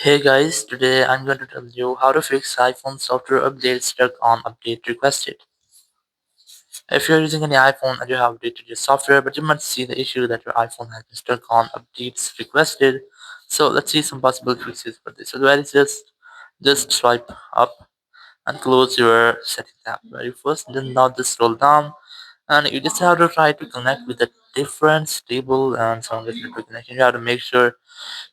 Hey guys, today I'm going to tell you how to fix iPhone software update stuck on update requested. If you're using any iPhone and you have updated your software, but you might see the issue that your iPhone has been stuck on updates requested. So let's see some possible fixes for this. So very just swipe up and close your settings tab very first. Then now just scroll down and you just have to try to connect with a different stable and soundless network connection. You have to make sure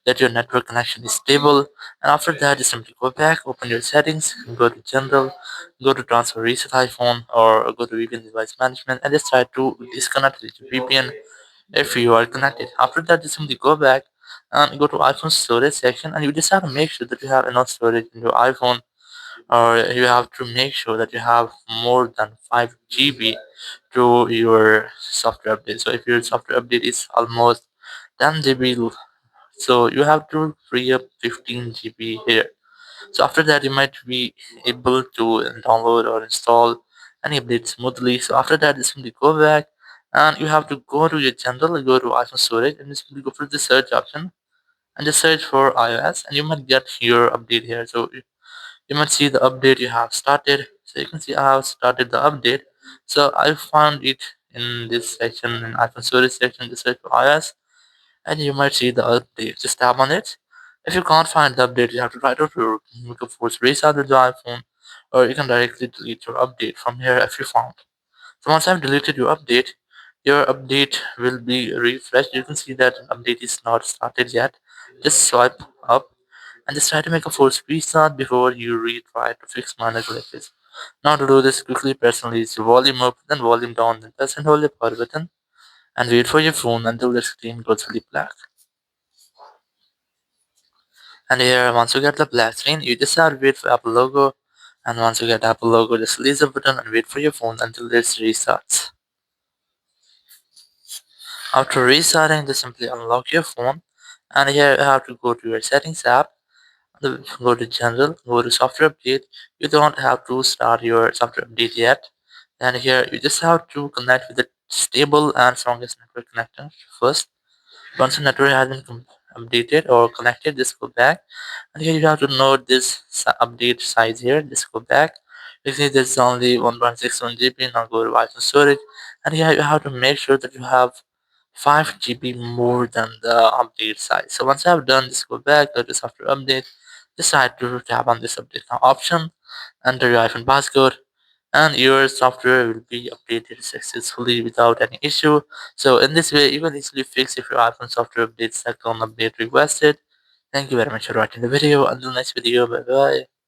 that your network connection is stable. And after that, just simply go back, open your settings, go to general, go to transfer reset iPhone, or go to VPN device management, and just try to disconnect with your VPN if you are connected. After that, just simply go back and go to iPhone storage section, and you just have to make sure that you have enough storage in your iPhone, or you have to make sure that you have more than 5 GB to your software update. So if your software update is almost 10 GB, so you have to free up 15 GB here. So after that, you might be able to download or install any update smoothly. So after that, you simply go back and you have to go to your general, go to iPhone storage, and you simply go for the search option and just search for iOS, and you might get your update here. So you might see the update you have started. So you can see I have started the update. So I found it in this section in iPhone storage section. Just search for iOS and you might see the update. Just tap on it. If you can't find the update, you have to try to make a force restart the iPhone, or you can directly delete your update from here if you found. So once I've deleted your update will be refreshed. You can see that an update is not started yet. Just swipe up and just try to make a force restart before you retry to fix minor glitches. Now to do this quickly, personally, is volume up, then volume down, then press and hold the power button and wait for your phone until the screen goes fully black. And here, once you get the black screen, you just have to wait for Apple logo. And once you get Apple logo, just release the button and wait for your phone until it restarts. After restarting, just simply unlock your phone. And here you have to go to your settings app. Go to general, go to software update. You don't have to start your software update yet. And here you just have to connect with the stable and strongest network connection first. Once the network has been updated or connected, just go back. And here you have to note this update size here. Just go back. You see there's only 1.61 GB. Now go to iPhone storage. And here you have to make sure that you have 5 GB more than the update size. So once you have done this, go back, go to software update. Decide to tap on this update now option. Enter your iPhone passcode and your software will be updated successfully without any issue. So in this way, you can easily fix if your iPhone software updates stuck on update requested. Thank you very much for watching the video. Until next video, bye bye.